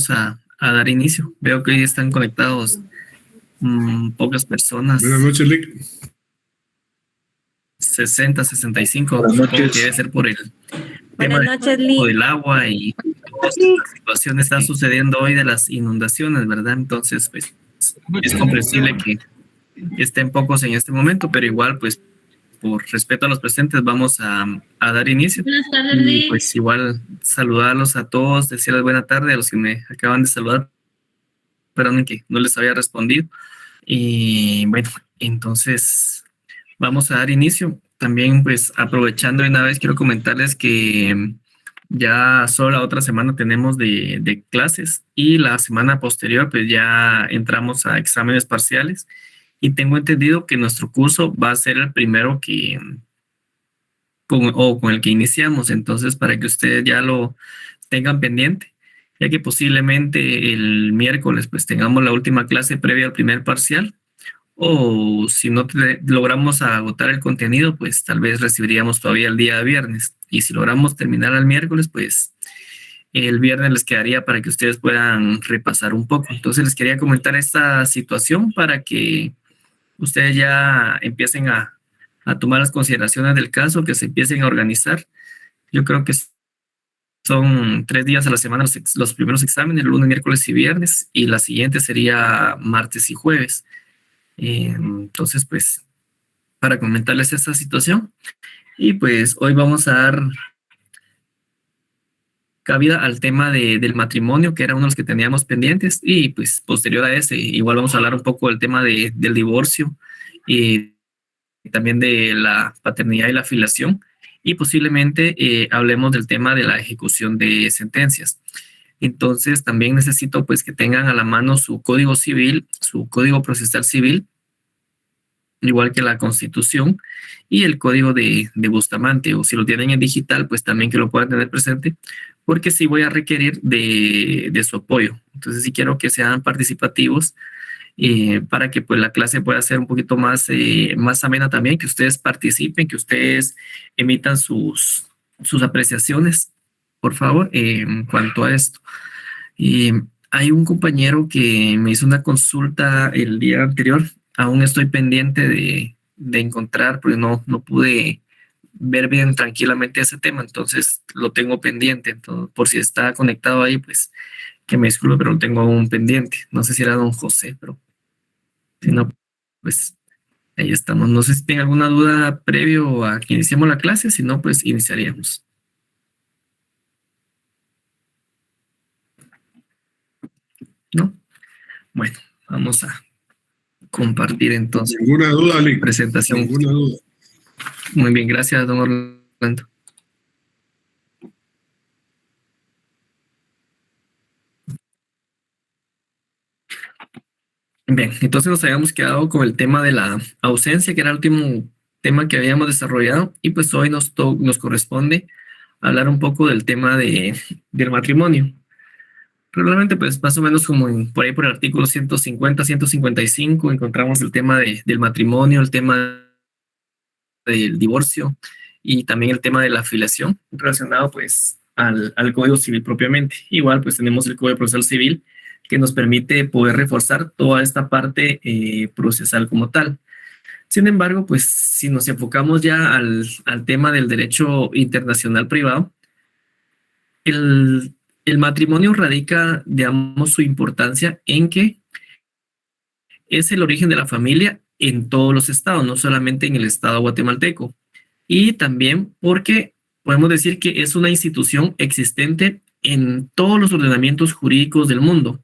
vamos a dar inicio. Veo que hoy están conectados pocas personas. Buenas noches, Lick. 60, 65. Buenas Supongo noches. que debe ser por el tema Buenas noches, Lick. del agua y la situación está sucediendo hoy de las inundaciones, ¿verdad? Entonces, pues, es comprensible que estén pocos en este momento, pero igual, pues, por respeto a los presentes, vamos a dar inicio. Buenas tardes, Y Lick. pues igual saludarlos a todos, decirles buena tarde a los que me acaban de saludar. Perdón que no les había respondido. Y bueno, entonces vamos a dar inicio. También pues aprovechando de una vez quiero comentarles que ya solo la otra semana tenemos de clases y la semana posterior pues ya entramos a exámenes parciales y tengo entendido que nuestro curso va a ser el primero con el que iniciamos. Entonces para que ustedes ya lo tengan pendiente, ya que posiblemente el miércoles pues tengamos la última clase previa al primer parcial, o si no logramos agotar el contenido, pues tal vez recibiríamos todavía el día viernes, y si logramos terminar el miércoles, pues el viernes les quedaría para que ustedes puedan repasar un poco. Entonces les quería comentar esta situación para que ustedes ya empiecen a tomar las consideraciones del caso, que se empiecen a organizar. Yo creo que son 3 días a la semana los primeros exámenes, lunes, miércoles y viernes, y la siguiente sería martes y jueves. Entonces, pues, para comentarles esta situación, y pues hoy vamos a dar cabida al tema del matrimonio, que era uno de los que teníamos pendientes, y pues posterior a ese, igual vamos a hablar un poco del tema del divorcio y también de la paternidad y la filiación, y posiblemente hablemos del tema de la ejecución de sentencias. Entonces también necesito pues que tengan a la mano su código civil, su código procesal civil, igual que la Constitución y el código de Bustamante, o si lo tienen en digital pues también que lo puedan tener presente, porque sí voy a requerir de su apoyo. Entonces sí quiero que sean participativos, para que pues la clase pueda ser un poquito más amena también, que ustedes participen, que ustedes emitan sus apreciaciones, por favor, en cuanto a esto. Hay un compañero que me hizo una consulta el día anterior, aún estoy pendiente de encontrar, porque no pude ver bien tranquilamente ese tema, entonces lo tengo pendiente. Entonces, por si está conectado ahí, pues que me disculpe, pero lo tengo aún pendiente. No sé si era don José, pero si no, pues ahí estamos. No sé si tiene alguna duda previo a que iniciemos la clase, si no, pues iniciaríamos. ¿No? Bueno, vamos a compartir entonces. Ninguna duda, Lick. Presentación. Ninguna duda. Muy bien, gracias, don Orlando. Bien, entonces nos habíamos quedado con el tema de la ausencia, que era el último tema que habíamos desarrollado, y pues hoy nos corresponde hablar un poco del tema del matrimonio. Probablemente pues más o menos como por ahí por el artículo 150, 155 encontramos el tema del matrimonio, el tema del divorcio y también el tema de la filiación relacionado pues al Código Civil propiamente. Igual pues tenemos el Código Procesal Civil, que nos permite poder reforzar toda esta parte procesal como tal. Sin embargo, pues si nos enfocamos ya al tema del derecho internacional privado, el matrimonio radica, digamos, su importancia en que es el origen de la familia en todos los estados, no solamente en el estado guatemalteco. Y también porque podemos decir que es una institución existente en todos los ordenamientos jurídicos del mundo,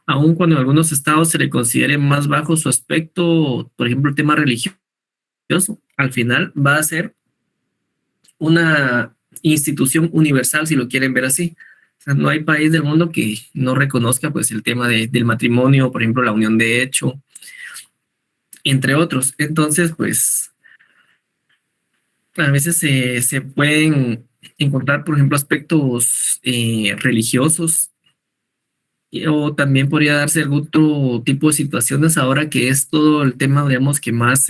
aun cuando en algunos estados se le considere más bajo su aspecto, por ejemplo, el tema religioso, al final va a ser una institución universal, si lo quieren ver así. O sea, no hay país del mundo que no reconozca pues el tema del matrimonio, por ejemplo, la unión de hecho, entre otros. Entonces, pues, a veces se pueden encontrar, por ejemplo, aspectos religiosos, o también podría darse algún otro tipo de situaciones ahora que es todo el tema, digamos, que más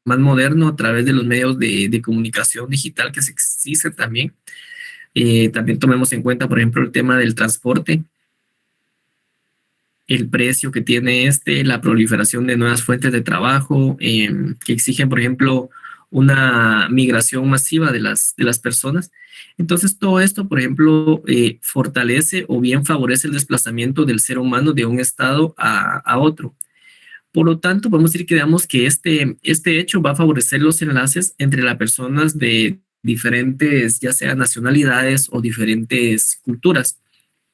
moderno a través de los medios de comunicación digital que se existe también. También tomemos en cuenta, por ejemplo, el tema del transporte. el precio que tiene la proliferación de nuevas fuentes de trabajo, que exigen, por ejemplo, una migración masiva de las personas. Entonces, todo esto, por ejemplo, fortalece o bien favorece el desplazamiento del ser humano de un estado a otro. Por lo tanto, podemos decir que, digamos, que este hecho va a favorecer los enlaces entre las personas de diferentes, ya sea nacionalidades o diferentes culturas.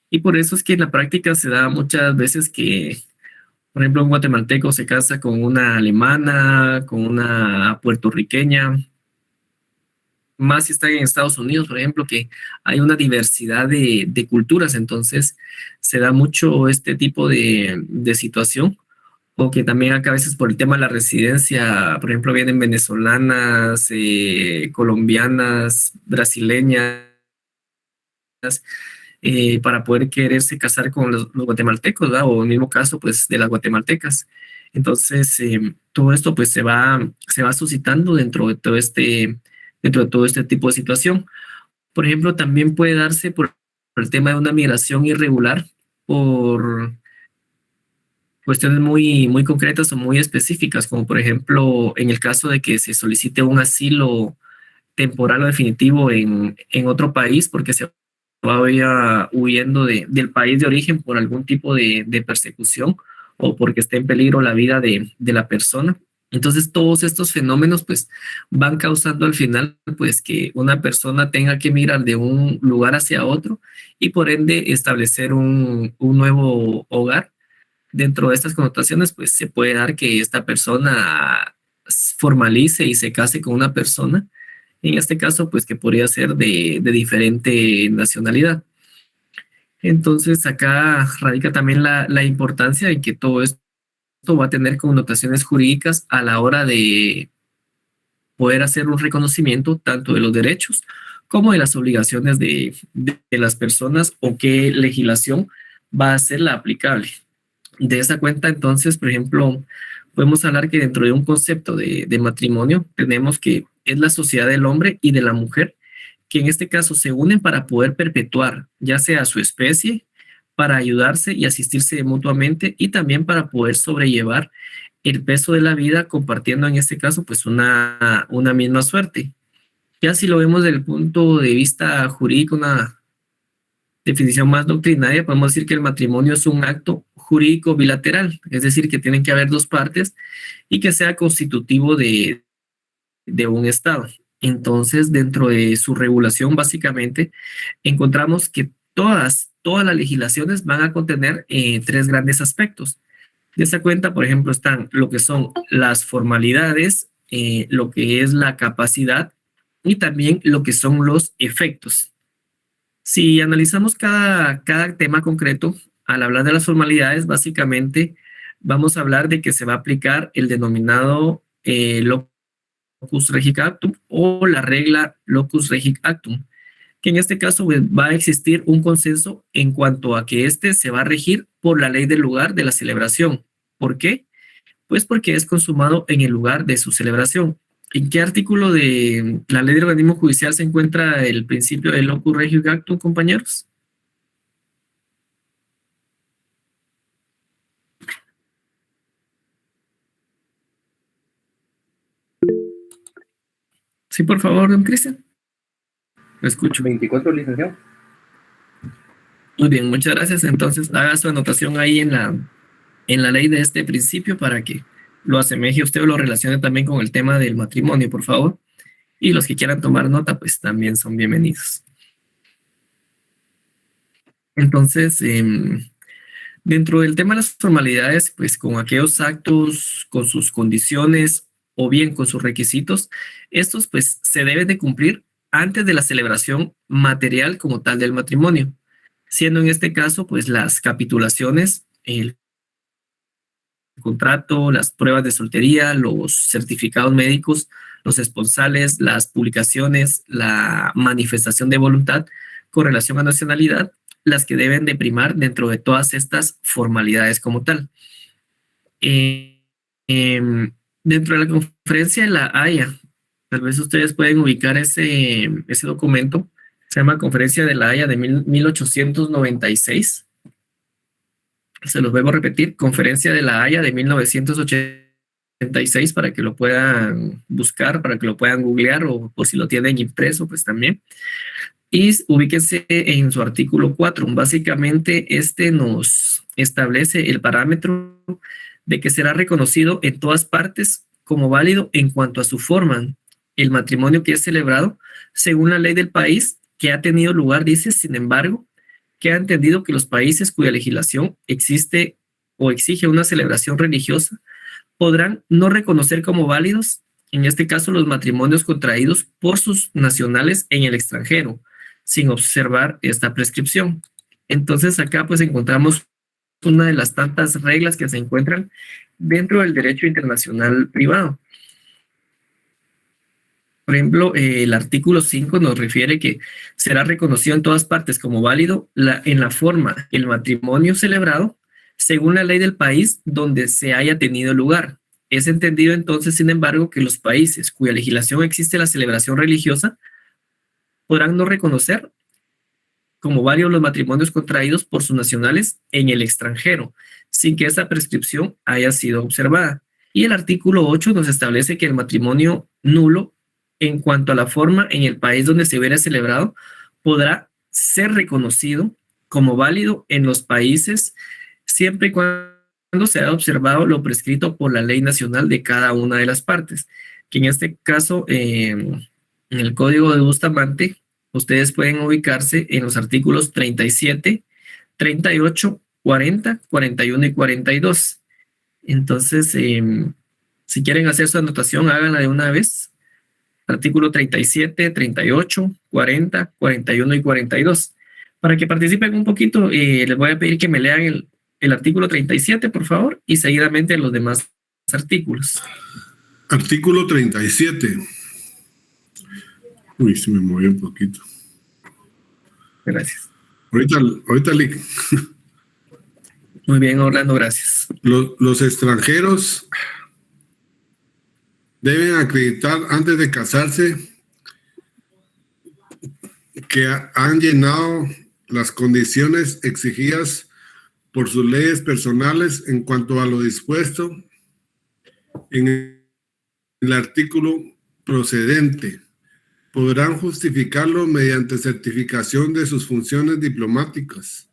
Y por eso es que en la práctica se da muchas veces que, por ejemplo, un guatemalteco se casa con una alemana, con una puertorriqueña, más si está en Estados Unidos, por ejemplo, que hay una diversidad de culturas, entonces se da mucho este tipo de situación, o que también acá a veces por el tema de la residencia, por ejemplo, vienen venezolanas, colombianas, brasileñas, para poder quererse casar con los guatemaltecos, ¿verdad? O en el mismo caso, pues, de las guatemaltecas. Entonces, todo esto, pues, se va suscitando dentro de todo este tipo de situación. Por ejemplo, también puede darse por el tema de una migración irregular, por cuestiones muy concretas o muy específicas, como por ejemplo, en el caso de que se solicite un asilo temporal o definitivo en otro país porque se vaya huyendo del país de origen por algún tipo de persecución o porque esté en peligro la vida de la persona. Entonces, todos estos fenómenos pues van causando al final pues que una persona tenga que migrar de un lugar hacia otro y por ende establecer un nuevo hogar. Dentro de estas connotaciones pues se puede dar que esta persona formalice y se case con una persona, en este caso, pues que podría ser de diferente nacionalidad. Entonces, acá radica también la importancia de que todo esto va a tener connotaciones jurídicas a la hora de poder hacer un reconocimiento tanto de los derechos como de las obligaciones de las personas o qué legislación va a ser la aplicable. De esa cuenta, entonces, por ejemplo, podemos hablar que dentro de un concepto de matrimonio tenemos que es la sociedad del hombre y de la mujer, que en este caso se unen para poder perpetuar ya sea su especie, para ayudarse y asistirse mutuamente y también para poder sobrellevar el peso de la vida compartiendo en este caso pues una misma suerte. Ya si lo vemos desde el punto de vista jurídico, una definición más doctrinaria, podemos decir que el matrimonio es un acto jurídico bilateral, es decir, que tienen que haber dos partes y que sea constitutivo de un Estado. Entonces, dentro de su regulación, básicamente, encontramos que todas las legislaciones van a contener tres grandes aspectos. De esa cuenta, por ejemplo, están lo que son las formalidades, lo que es la capacidad y también lo que son los efectos. Si analizamos cada tema concreto, al hablar de las formalidades, básicamente vamos a hablar de que se va a aplicar el denominado locus regic actum o la regla locus regic actum, que en este caso pues, va a existir un consenso en cuanto a que este se va a regir por la ley del lugar de la celebración. ¿Por qué? Pues porque es consumado en el lugar de su celebración. ¿En qué artículo de la ley del organismo judicial se encuentra el principio del locus regic actum, compañeros? Sí, por favor, don Cristian. Lo escucho. 24, licenciado. Muy bien, muchas gracias. Entonces, haga su anotación ahí en la ley de este principio para que lo asemeje usted o lo relacione también con el tema del matrimonio, por favor. Y los que quieran tomar nota, pues también son bienvenidos. Entonces, dentro del tema de las formalidades, pues con aquellos actos, con sus condiciones o bien con sus requisitos, estos pues se deben de cumplir antes de la celebración material como tal del matrimonio, siendo en este caso pues las capitulaciones, el contrato, las pruebas de soltería, los certificados médicos, los esponsales, las publicaciones, la manifestación de voluntad con relación a nacionalidad, las que deben de primar dentro de todas estas formalidades como tal. Eh, Dentro de la conferencia de la Haya, tal vez ustedes pueden ubicar ese documento, se llama Conferencia de la Haya de 1896. Se los vuelvo a repetir, Conferencia de La Haya de 1986 para que lo puedan buscar, para que lo puedan googlear o si lo tienen impreso, pues también. Y ubíquense en su artículo 4. Básicamente, este nos establece el parámetro de que será reconocido en todas partes como válido en cuanto a su forma. El matrimonio que es celebrado según la ley del país que ha tenido lugar, dice, sin embargo, que ha entendido que los países cuya legislación existe o exige una celebración religiosa podrán no reconocer como válidos, en este caso, los matrimonios contraídos por sus nacionales en el extranjero, sin observar esta prescripción. Entonces acá pues encontramos una de las tantas reglas que se encuentran dentro del derecho internacional privado. Por ejemplo, el artículo 5 nos refiere que será reconocido en todas partes como válido en la forma el matrimonio celebrado según la ley del país donde se haya tenido lugar. Es entendido entonces, sin embargo, que los países cuya legislación existe la celebración religiosa podrán no reconocer como válidos los matrimonios contraídos por sus nacionales en el extranjero, sin que esa prescripción haya sido observada. Y el artículo 8 nos establece que el matrimonio nulo, en cuanto a la forma en el país donde se hubiera celebrado, podrá ser reconocido como válido en los países siempre y cuando se haya observado lo prescrito por la ley nacional de cada una de las partes, que en este caso, en el Código de Bustamante, ustedes pueden ubicarse en los artículos 37, 38, 40, 41 y 42. Entonces, si quieren hacer su anotación, háganla de una vez. Artículo 37, 38, 40, 41 y 42. Para que participen un poquito, les voy a pedir que me lean el artículo 37, por favor, y seguidamente los demás artículos. Artículo 37. Uy, se me movió un poquito. Gracias. Ahorita Lick. Muy bien, Orlando, gracias. Los extranjeros deben acreditar antes de casarse que han llenado las condiciones exigidas por sus leyes personales en cuanto a lo dispuesto en el artículo procedente. Podrán justificarlo mediante certificación de sus funciones diplomáticas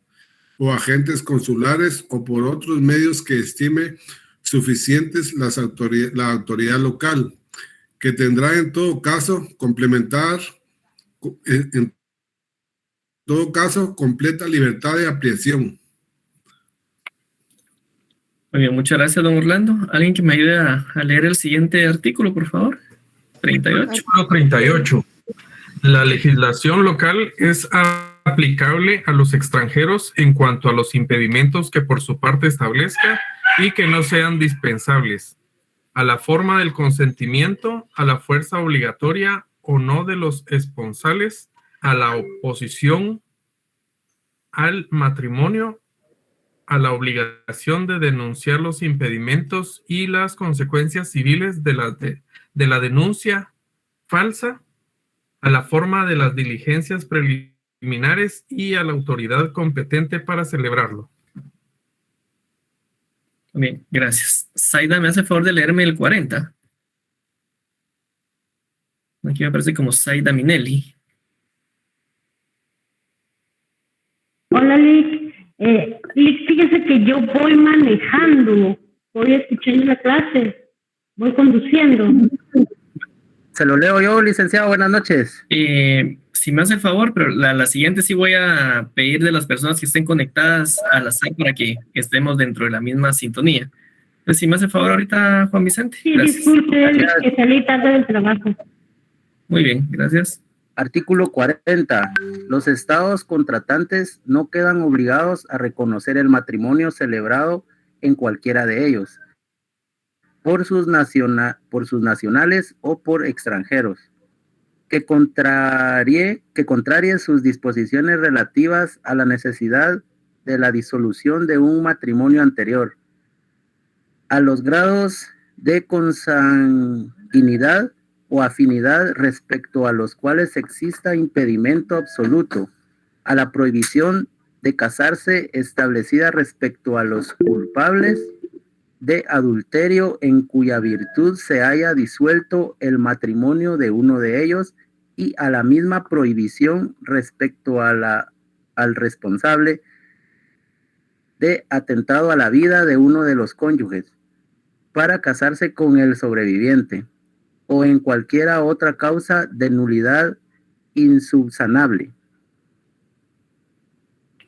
o agentes consulares o por otros medios que estime suficientes la autoridad local, que tendrá en todo caso completa libertad de ampliación. Muy bien, muchas gracias, don Orlando. ¿Alguien que me ayude a leer el siguiente artículo, por favor? 38. Artículo 38. La legislación local es aplicable a los extranjeros en cuanto a los impedimentos que por su parte establezca y que no sean dispensables, a la forma del consentimiento, a la fuerza obligatoria o no de los esponsales, a la oposición al matrimonio, a la obligación de denunciar los impedimentos y las consecuencias civiles de la denuncia falsa, a la forma de las diligencias preliminares y a la autoridad competente para celebrarlo. Bien, gracias. Zaida, ¿me hace el favor de leerme el 40? Aquí me parece como Zaida Minelli. Hola, Lick. Lick, fíjese que yo voy manejando, voy escuchando la clase, voy conduciendo. Se lo leo yo, licenciado. Buenas noches. Si me hace el favor, pero la siguiente sí voy a pedir de las personas que estén conectadas al azar para que estemos dentro de la misma sintonía. Pues si me hace el favor ahorita, Juan Vicente. Sí, gracias. disculpe, Lick, que salí tarde del trabajo. Muy bien, gracias. Artículo 40. Los estados contratantes no quedan obligados a reconocer el matrimonio celebrado en cualquiera de ellos, por sus nacionales o por extranjeros, que contrarie sus disposiciones relativas a la necesidad de la disolución de un matrimonio anterior, a los grados de consanguinidad o afinidad respecto a los cuales exista impedimento absoluto, a la prohibición de casarse establecida respecto a los culpables de adulterio en cuya virtud se haya disuelto el matrimonio de uno de ellos, y a la misma prohibición respecto a al responsable de atentado a la vida de uno de los cónyuges para casarse con el sobreviviente, o en cualquiera otra causa de nulidad insubsanable.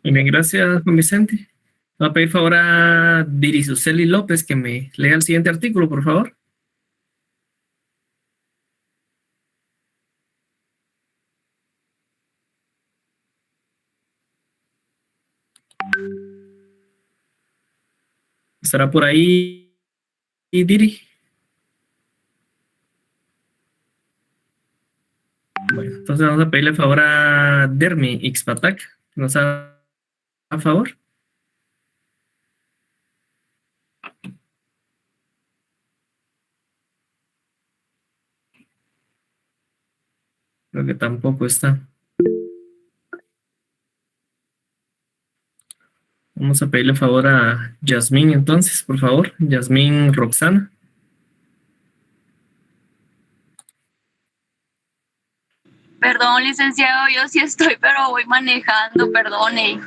Muy bien, gracias, Juan Vicente. Voy a pedir favor a Dirisuseli López que me lea el siguiente artículo, por favor. ¿Estará por ahí, Diri? Bueno, entonces vamos a pedirle favor a Dermi Ixpatak, que nos haga a favor. Creo que tampoco está. Vamos a pedirle favor a Yasmín entonces, por favor. Yasmín Roxana. Perdón, licenciado, yo sí estoy, pero voy manejando, perdone.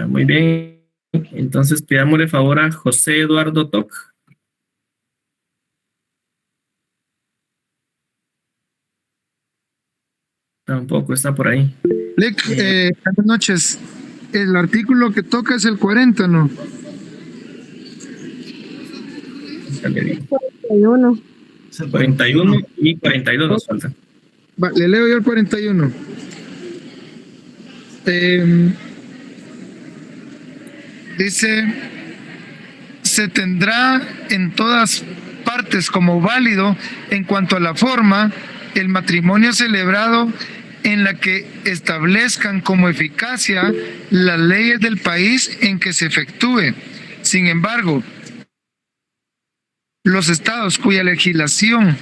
Muy bien. Entonces pidámosle favor a José Eduardo Toc. Tampoco está por ahí. Lic, buenas noches. El artículo que toca es el 40, ¿no? Ya le digo. 41. 41 y 42 nos faltan. Va, le leo yo el 41. Dice, se tendrá en todas partes como válido en cuanto a la forma el matrimonio celebrado en la que establezcan como eficacia las leyes del país en que se efectúe. Sin embargo, los estados cuya legislación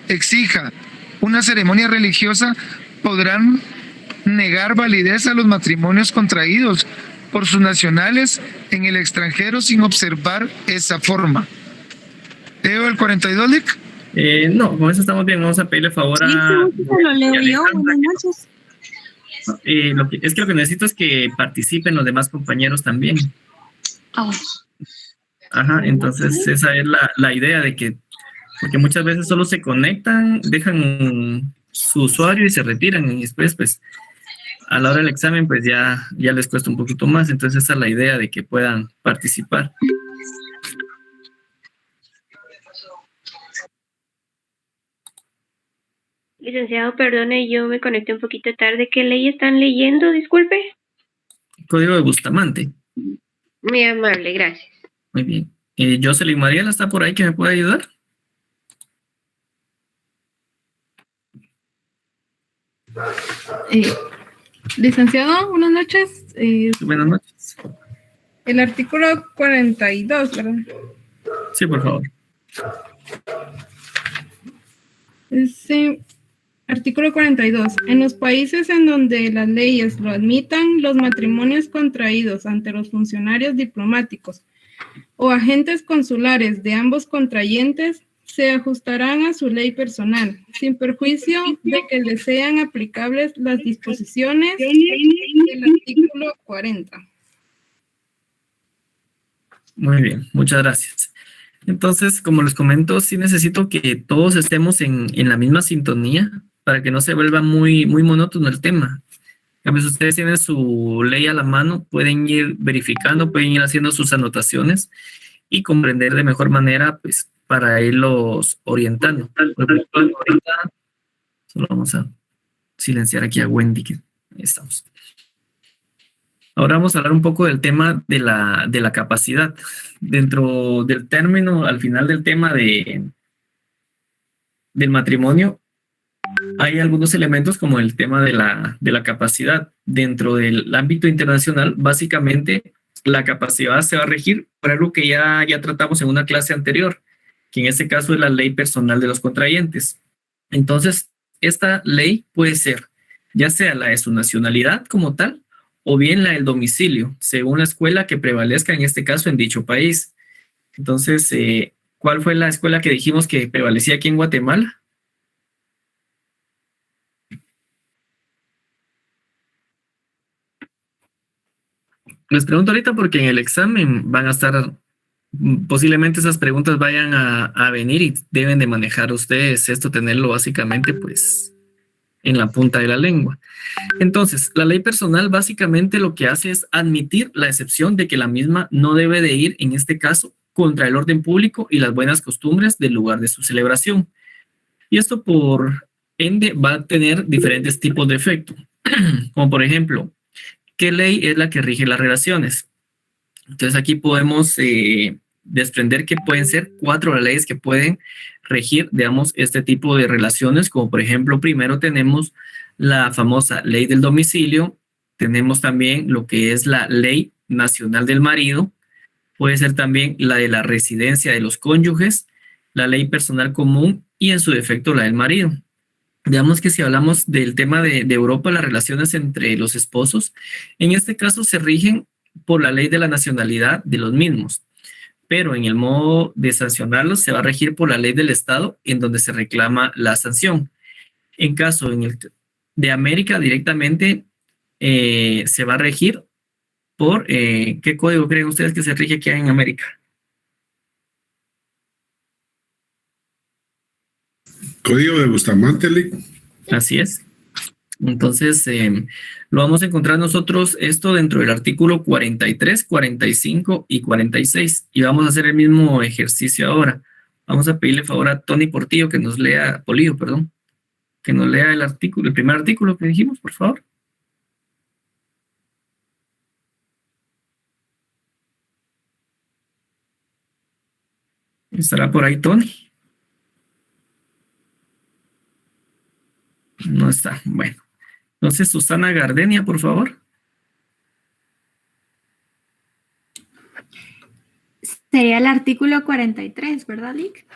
exija una ceremonia religiosa podrán negar validez a los matrimonios contraídos por sus nacionales en el extranjero sin observar esa forma. ¿Leo el 42, Lic? No, con eso estamos bien. Vamos a pedirle favor a... Sí, lo leo yo. Buenas noches. Es que lo que necesito es que participen los demás compañeros también. Oh. Ajá, entonces esa es la idea de que, porque muchas veces solo se conectan, dejan su usuario y se retiran, y después pues a la hora del examen pues ya les cuesta un poquito más. Entonces esa es la idea de que puedan participar. Licenciado, perdone, yo me conecté un poquito tarde. ¿Qué ley están leyendo? Disculpe. Código de Bustamante. Muy amable, gracias. Muy bien. Jocelyn Mariela, ¿está por ahí que me puede ayudar? Licenciado, buenas noches. Buenas noches. El artículo 42, ¿verdad? Sí, por favor. Ese artículo 42. En los países en donde las leyes lo admitan, los matrimonios contraídos ante los funcionarios diplomáticos o agentes consulares de ambos contrayentes se ajustarán a su ley personal, sin perjuicio de que les sean aplicables las disposiciones del artículo 40. Muy bien, muchas gracias. Entonces, como les comento, sí necesito que todos estemos en la misma sintonía para que no se vuelva muy monótono el tema. A veces ustedes tienen su ley a la mano, pueden ir verificando, pueden ir haciendo sus anotaciones y comprender de mejor manera, pues, para irlos orientando. Por ejemplo, ahorita solo vamos a silenciar aquí a Wendy, que ahí estamos. Ahora vamos a hablar un poco del tema de la capacidad. Dentro del término, al final del tema del matrimonio, hay algunos elementos como el tema de la capacidad. Dentro del ámbito internacional, básicamente, la capacidad se va a regir por algo que ya tratamos en una clase anterior, que en este caso es la ley personal de los contrayentes. Entonces, esta ley puede ser ya sea la de su nacionalidad como tal, o bien la del domicilio, según la escuela que prevalezca en este caso en dicho país. Entonces, ¿cuál fue la escuela que dijimos que prevalecía aquí en Guatemala? Les pregunto ahorita porque en el examen van a estar, posiblemente esas preguntas vayan a venir y deben de manejar ustedes esto, tenerlo básicamente pues en la punta de la lengua. Entonces, la ley personal básicamente lo que hace es admitir la excepción de que la misma no debe de ir, en este caso, contra el orden público y las buenas costumbres del lugar de su celebración. Y esto por ende va a tener diferentes tipos de efecto, como por ejemplo, ¿qué ley es la que rige las relaciones? Entonces aquí podemos desprender que pueden ser 4 leyes que pueden regir, digamos, este tipo de relaciones, como por ejemplo, primero tenemos la famosa ley del domicilio, tenemos también lo que es la ley nacional del marido, puede ser también la de la residencia de los cónyuges, la ley personal común y en su defecto la del marido. Digamos que si hablamos del tema de Europa, las relaciones entre los esposos, en este caso se rigen por la ley de la nacionalidad de los mismos, pero en el modo de sancionarlos se va a regir por la ley del Estado en donde se reclama la sanción. En caso de América directamente se va a regir por, ¿qué código creen ustedes que se rige aquí en América? Código de Bustamante, Lick. Así es. Entonces, lo vamos a encontrar nosotros esto dentro del artículo 43, 45 y 46. Y vamos a hacer el mismo ejercicio ahora. Vamos a pedirle favor a Tony Portillo que nos lea, Polillo, perdón, que nos lea el artículo, el primer artículo que dijimos, por favor. ¿Estará por ahí Tony? No está. Bueno. Entonces, Susana Gardenia, por favor. Sería el artículo 43, ¿verdad, Lick?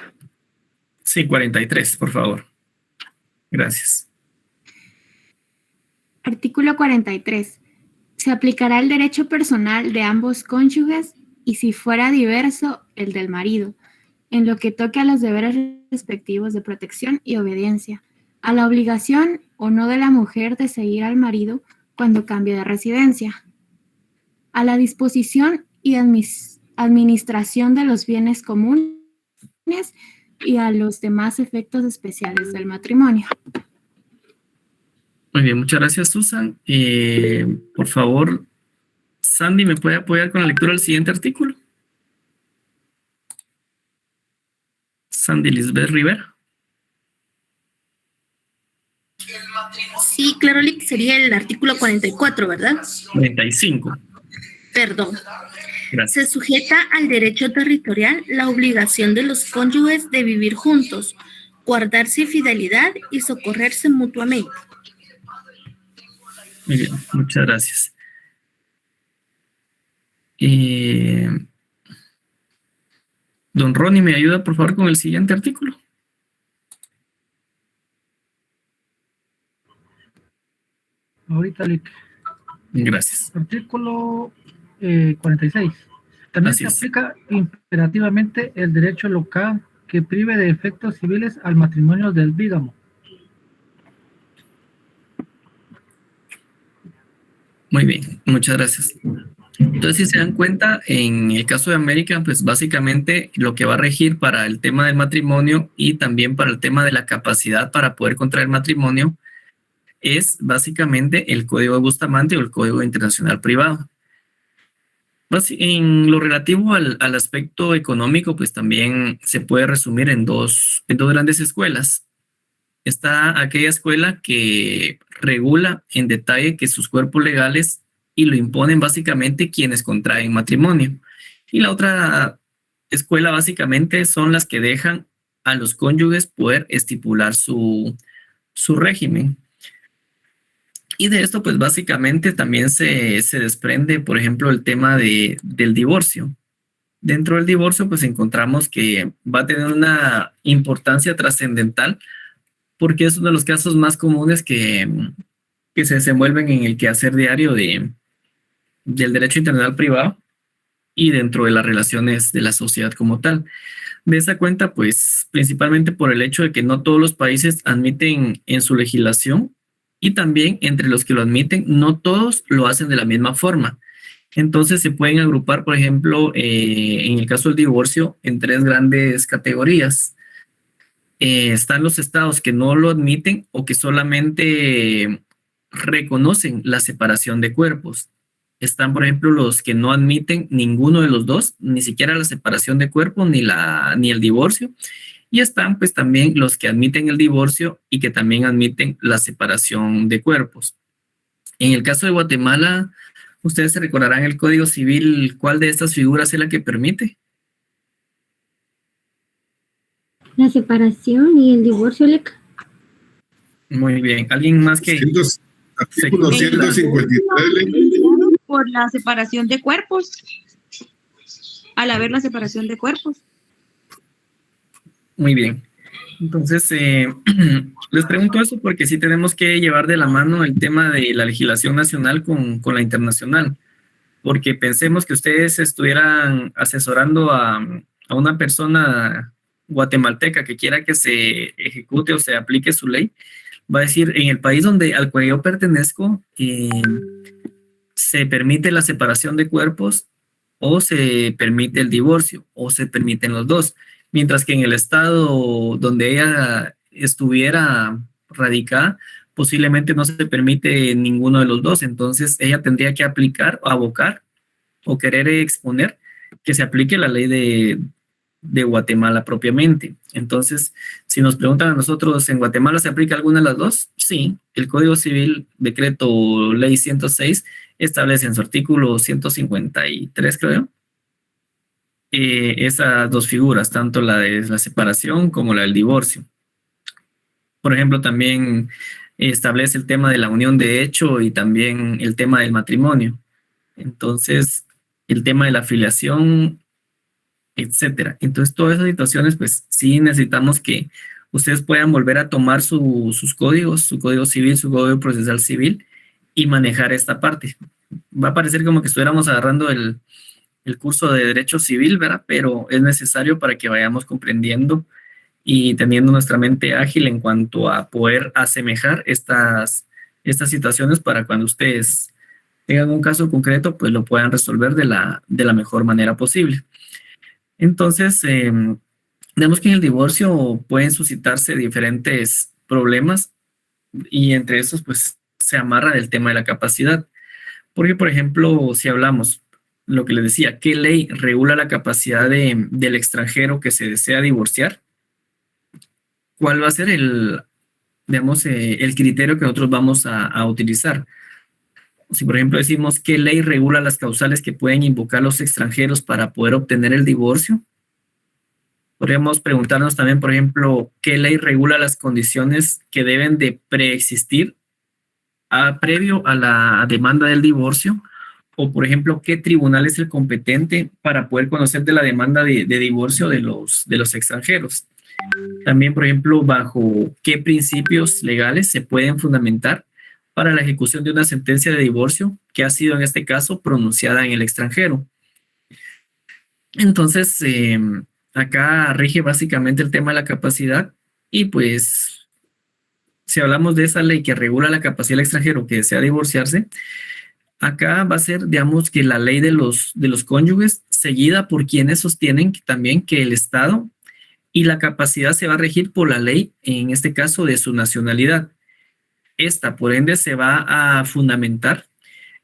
Sí, 43, por favor. Gracias. Artículo 43. Se aplicará el derecho personal de ambos cónyuges y si fuera diverso, el del marido, en lo que toque a los deberes respectivos de protección y obediencia, a la obligación o no de la mujer de seguir al marido cuando cambie de residencia, a la disposición y administración de los bienes comunes y a los demás efectos especiales del matrimonio. Muy bien, muchas gracias, Susan. Por favor, Sandy, ¿me puede apoyar con la lectura del siguiente artículo? Sandy Lisbeth Rivera. Sí, claro, Lick, sería el artículo 44, ¿verdad? 45. Perdón. Gracias. Se sujeta al derecho territorial la obligación de los cónyuges de vivir juntos, guardarse fidelidad y socorrerse mutuamente. Muy bien, muchas gracias. Don Ronnie, ¿me ayuda por favor con el siguiente artículo? Ahorita, Lick. Gracias. Artículo 46. También Así se es. aplica imperativamente el derecho local que prive de efectos civiles al matrimonio del bígamo. Muy bien, muchas gracias. Entonces, si se dan cuenta, en el caso de América, pues básicamente lo que va a regir para el tema del matrimonio y también para el tema de la capacidad para poder contraer matrimonio es básicamente el Código de Bustamante o el Código Internacional Privado. En lo relativo al aspecto económico, pues también se puede resumir en dos grandes escuelas. Está aquella escuela que regula en detalle que sus cuerpos legales y lo imponen básicamente quienes contraen matrimonio. Y la otra escuela básicamente son las que dejan a los cónyuges poder estipular su régimen. Y de esto, pues básicamente también se desprende, por ejemplo, el tema del divorcio. Dentro del divorcio, pues encontramos que va a tener una importancia trascendental porque es uno de los casos más comunes que se desenvuelven en el quehacer diario de del derecho internacional privado y dentro de las relaciones de la sociedad como tal. De esa cuenta, pues, principalmente por el hecho de que no todos los países admiten en su legislación y también entre los que lo admiten, no todos lo hacen de la misma forma. Entonces se pueden agrupar, por ejemplo, en el caso del divorcio, en tres grandes categorías. Están los estados que no lo admiten o que solamente reconocen la separación de cuerpos. Están, por ejemplo, los que no admiten ninguno de los dos, ni siquiera la separación de cuerpos ni el divorcio. Y están, pues, también los que admiten el divorcio y que también admiten la separación de cuerpos. En el caso de Guatemala, ustedes se recordarán el Código Civil, ¿cuál de estas figuras es la que permite? La separación y el divorcio, Lec. Muy bien. ¿Alguien más que...? Artículo 153. Por la separación de cuerpos. Al haber la separación de cuerpos. Muy bien. Entonces, les pregunto eso porque sí tenemos que llevar de la mano el tema de la legislación nacional con la internacional. Porque pensemos que ustedes estuvieran asesorando a una persona guatemalteca que quiera que se ejecute o se aplique su ley, va a decir, en el país al cual yo pertenezco, se permite la separación de cuerpos o se permite el divorcio o se permiten los dos, mientras que en el estado donde ella estuviera radicada, posiblemente no se permite ninguno de los dos, entonces ella tendría que aplicar, abocar o querer exponer que se aplique la ley de Guatemala propiamente. Entonces, si nos preguntan a nosotros, ¿en Guatemala se aplica alguna de las dos? Sí, el Código Civil, decreto ley 106, establece en su artículo 153, creo, esas dos figuras, tanto la de la separación como la del divorcio. Por ejemplo, también establece el tema de la unión de hecho y también el tema del matrimonio. Entonces, el tema de la afiliación, etcétera. Entonces, todas esas situaciones, pues sí necesitamos que ustedes puedan volver a tomar sus códigos, su código civil, su código procesal civil y manejar esta parte. Va a parecer como que estuviéramos agarrando el curso de Derecho Civil, ¿verdad? Pero es necesario para que vayamos comprendiendo y teniendo nuestra mente ágil en cuanto a poder asemejar estas situaciones para cuando ustedes tengan un caso concreto, pues lo puedan resolver de la mejor manera posible. Entonces, vemos que en el divorcio pueden suscitarse diferentes problemas y entre esos, pues, se amarra del tema de la capacidad. Porque, por ejemplo, si hablamos, lo que les decía, ¿qué ley regula la capacidad del extranjero que se desea divorciar? ¿Cuál va a ser el criterio que nosotros vamos a utilizar? Si, por ejemplo, decimos qué ley regula las causales que pueden invocar los extranjeros para poder obtener el divorcio, podríamos preguntarnos también, por ejemplo, qué ley regula las condiciones que deben de preexistir previo a la demanda del divorcio, o, por ejemplo, qué tribunal es el competente para poder conocer de la demanda de divorcio de los extranjeros. También, por ejemplo, bajo qué principios legales se pueden fundamentar para la ejecución de una sentencia de divorcio que ha sido en este caso pronunciada en el extranjero. Entonces, acá rige básicamente el tema de la capacidad y pues si hablamos de esa ley que regula la capacidad del extranjero que desea divorciarse, acá va a ser, digamos, que la ley de los cónyuges seguida por quienes sostienen también que el Estado y la capacidad se va a regir por la ley, en este caso de su nacionalidad. Esta, por ende, se va a fundamentar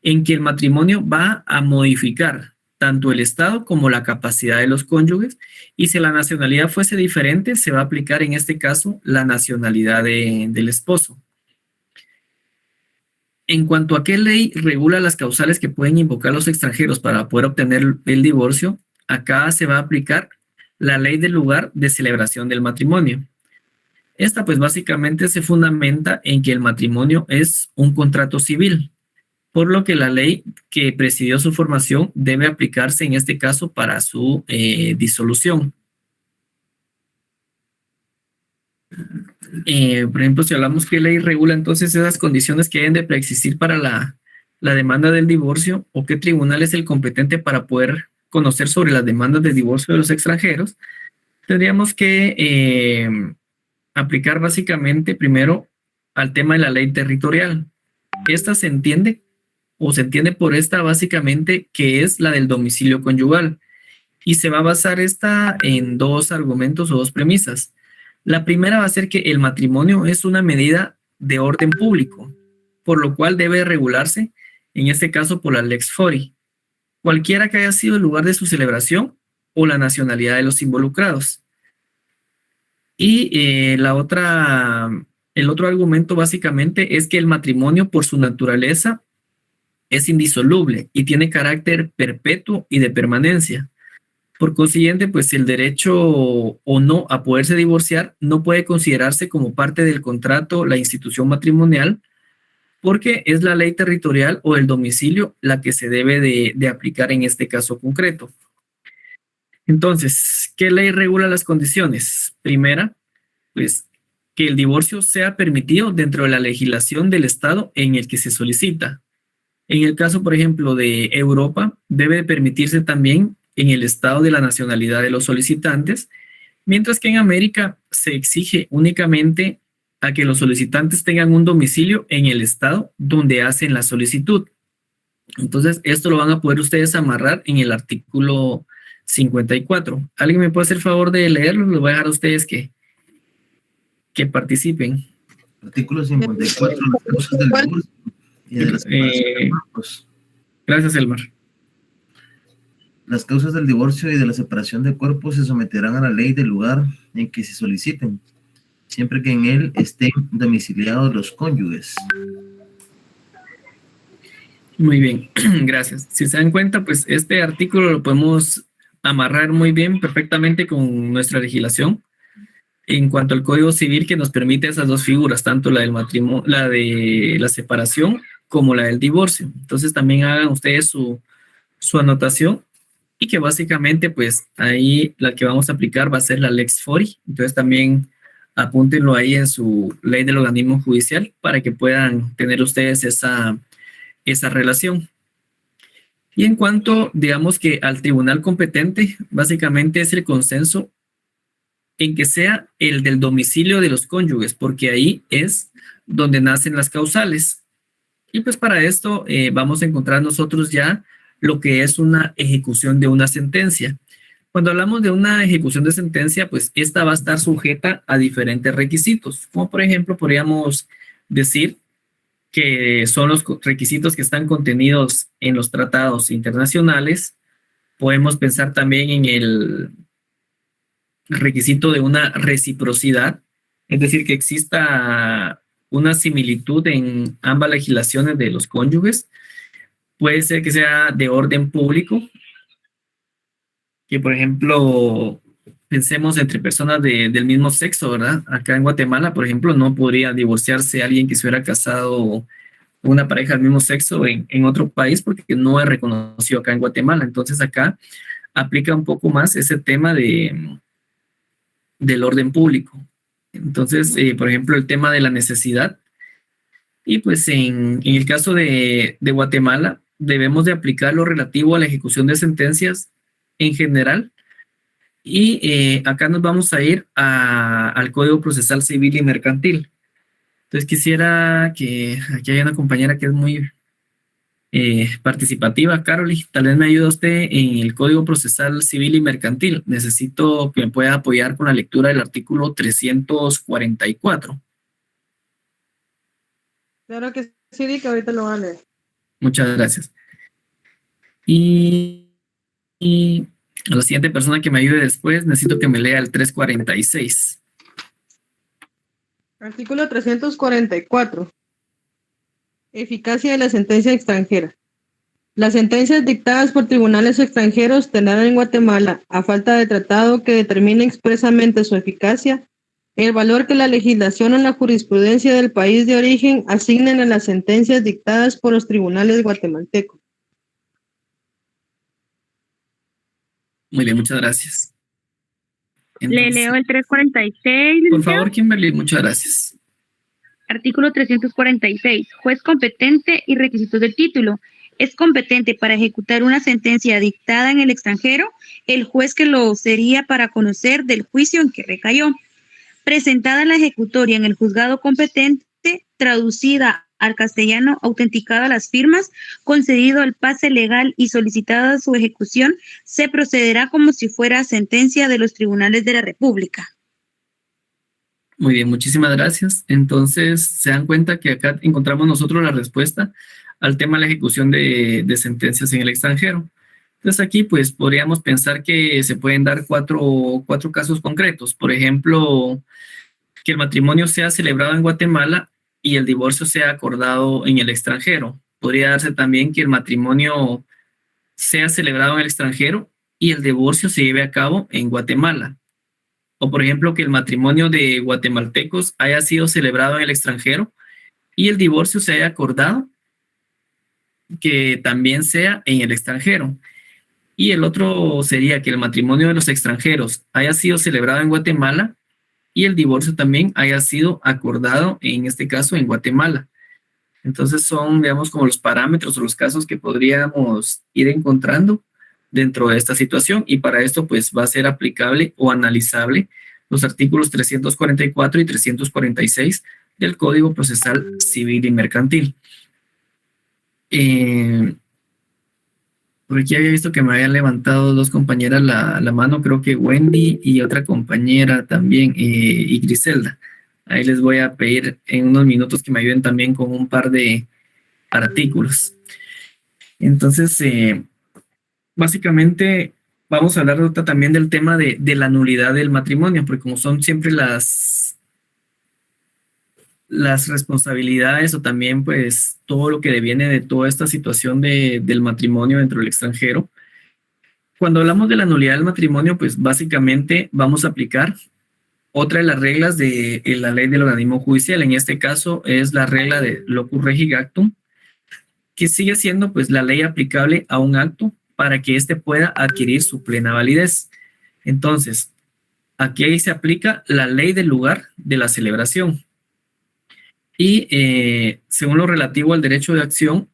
en que el matrimonio va a modificar tanto el Estado como la capacidad de los cónyuges, y si la nacionalidad fuese diferente, se va a aplicar en este caso la nacionalidad del esposo. En cuanto a qué ley regula las causales que pueden invocar los extranjeros para poder obtener el divorcio, acá se va a aplicar la ley del lugar de celebración del matrimonio. Esta pues básicamente se fundamenta en que el matrimonio es un contrato civil, por lo que la ley que presidió su formación debe aplicarse en este caso para su disolución. Por ejemplo, si hablamos qué ley regula entonces esas condiciones que deben de preexistir para la demanda del divorcio o qué tribunal es el competente para poder conocer sobre las demandas de divorcio de los extranjeros, tendríamos que aplicar básicamente primero al tema de la ley territorial. Esta se entiende por esta básicamente que es la del domicilio conyugal y se va a basar esta en dos argumentos o dos premisas. La primera va a ser que el matrimonio es una medida de orden público, por lo cual debe regularse, en este caso por la Lex Fori, cualquiera que haya sido el lugar de su celebración o la nacionalidad de los involucrados. Y el otro argumento básicamente es que el matrimonio por su naturaleza es indisoluble y tiene carácter perpetuo y de permanencia. Por consiguiente, pues el derecho o no a poderse divorciar no puede considerarse como parte del contrato la institución matrimonial, porque es la ley territorial o el domicilio la que se debe de aplicar en este caso concreto. Entonces, ¿qué ley regula las condiciones? Primera, pues que el divorcio sea permitido dentro de la legislación del estado en el que se solicita. En el caso, por ejemplo, de Europa, debe permitirse también en el estado de la nacionalidad de los solicitantes, mientras que en América se exige únicamente a que los solicitantes tengan un domicilio en el estado donde hacen la solicitud. Entonces, esto lo van a poder ustedes amarrar en el artículo 54. ¿Alguien me puede hacer favor de leerlo? Les voy a dejar a ustedes que participen. Artículo 54, las causas del divorcio y de la separación de cuerpos. Gracias, Elmar. Las causas del divorcio y de la separación de cuerpos se someterán a la ley del lugar en que se soliciten, siempre que en él estén domiciliados los cónyuges. Muy bien, gracias. Si se dan cuenta, pues este artículo lo podemos amarrar muy bien, perfectamente con nuestra legislación en cuanto al Código Civil, que nos permite esas dos figuras, tanto la del matrimonio, la de la separación como la del divorcio. Entonces también hagan ustedes su anotación y que básicamente pues ahí la que vamos a aplicar va a ser la Lex Fori. Entonces también apúntenlo ahí en su ley del organismo judicial para que puedan tener ustedes esa relación. Y en cuanto, digamos que al tribunal competente, básicamente es el consenso en que sea el del domicilio de los cónyuges, porque ahí es donde nacen las causales. Y pues para esto vamos a encontrar nosotros ya lo que es una ejecución de una sentencia. Cuando hablamos de una ejecución de sentencia, pues esta va a estar sujeta a diferentes requisitos, como por ejemplo podríamos decir que son los requisitos que están contenidos en los tratados internacionales. Podemos pensar también en el requisito de una reciprocidad, es decir, que exista una similitud en ambas legislaciones de los cónyuges. Puede ser que sea de orden público, que por ejemplo pensemos entre personas del mismo sexo, ¿verdad? Acá en Guatemala, por ejemplo, no podría divorciarse alguien que se hubiera casado una pareja del mismo sexo en otro país porque no es reconocido acá en Guatemala. Entonces acá aplica un poco más ese tema del orden público. Entonces, por ejemplo, el tema de la necesidad. Y pues en el caso de Guatemala, debemos de aplicar lo relativo a la ejecución de sentencias en general. Y acá nos vamos a ir al Código Procesal Civil y Mercantil. Entonces quisiera que aquí haya una compañera que es muy participativa, Caroli. Tal vez me ayude usted en el Código Procesal Civil y Mercantil. Necesito que me pueda apoyar con la lectura del artículo 344. Claro que sí, que ahorita lo voy a leer. Muchas gracias. Y a la siguiente persona que me ayude después, necesito que me lea el 346. Artículo 344. Eficacia de la sentencia extranjera. Las sentencias dictadas por tribunales extranjeros tendrán en Guatemala, a falta de tratado que determine expresamente su eficacia, el valor que la legislación o la jurisprudencia del país de origen asignen a las sentencias dictadas por los tribunales guatemaltecos. Muy bien, muchas gracias. Le leo el 346. Por favor, Kimberly, muchas gracias. Artículo 346. Juez competente y requisitos del título. Es competente para ejecutar una sentencia dictada en el extranjero el juez que lo sería para conocer del juicio en que recayó. Presentada la ejecutoria en el juzgado competente, traducida al castellano, autenticada las firmas, concedido el pase legal y solicitada su ejecución, se procederá como si fuera sentencia de los tribunales de la República. Muy bien, muchísimas gracias. Entonces, se dan cuenta que acá encontramos nosotros la respuesta al tema de la ejecución de sentencias en el extranjero. Entonces, aquí pues podríamos pensar que se pueden dar cuatro casos concretos. Por ejemplo, que el matrimonio sea celebrado en Guatemala y el divorcio sea acordado en el extranjero. Podría darse también que el matrimonio sea celebrado en el extranjero y el divorcio se lleve a cabo en Guatemala. O, por ejemplo, que el matrimonio de guatemaltecos haya sido celebrado en el extranjero y el divorcio se haya acordado que también sea en el extranjero. Y el otro sería que el matrimonio de los extranjeros haya sido celebrado en Guatemala y el divorcio también haya sido acordado, en este caso, en Guatemala. Entonces son, digamos, como los parámetros o los casos que podríamos ir encontrando dentro de esta situación, y para esto pues va a ser aplicable o analizable los artículos 344 y 346 del Código Procesal Civil y Mercantil. Por aquí había visto que me habían levantado dos compañeras la mano, creo que Wendy y otra compañera también, y Griselda. Ahí les voy a pedir en unos minutos que me ayuden también con un par de artículos. Entonces, básicamente vamos a hablar ahorita también del tema de la nulidad del matrimonio, porque como son siempre las responsabilidades o también pues todo lo que deviene de toda esta situación del matrimonio dentro del extranjero. Cuando hablamos de la nulidad del matrimonio, pues básicamente vamos a aplicar otra de las reglas de la ley del organismo judicial. En este caso es la regla de locus regi actum, que sigue siendo pues la ley aplicable a un acto para que éste pueda adquirir su plena validez. Entonces, aquí se aplica la ley del lugar de la celebración. Y según lo relativo al derecho de acción,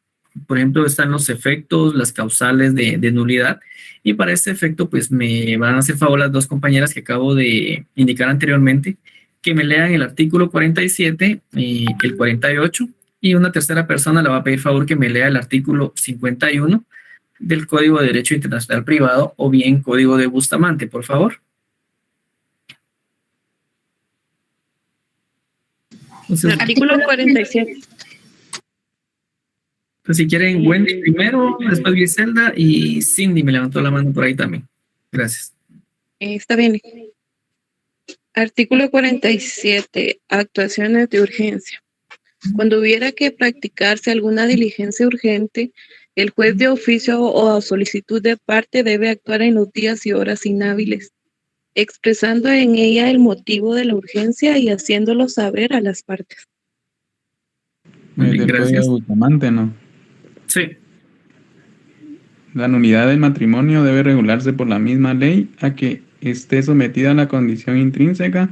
por ejemplo, están los efectos, las causales de nulidad, y para este efecto, pues me van a hacer favor las dos compañeras que acabo de indicar anteriormente, que me lean el artículo 47 y el 48, y una tercera persona le va a pedir favor que me lea el artículo 51 del Código de Derecho Internacional Privado, o bien Código de Bustamante, por favor. Entonces, Artículo 47. Pues si quieren, Wendy primero, después Griselda, y Cindy me levantó la mano por ahí también. Gracias. Está bien. Artículo 47. Actuaciones de urgencia. Cuando hubiera que practicarse alguna diligencia urgente, el juez de oficio o a solicitud de parte debe actuar en los días y horas inhábiles, expresando en ella el motivo de la urgencia y haciéndolo saber a las partes. Muy bien, gracias. Bustamante, ¿no? Sí. La nulidad del matrimonio debe regularse por la misma ley a que esté sometida a la condición intrínseca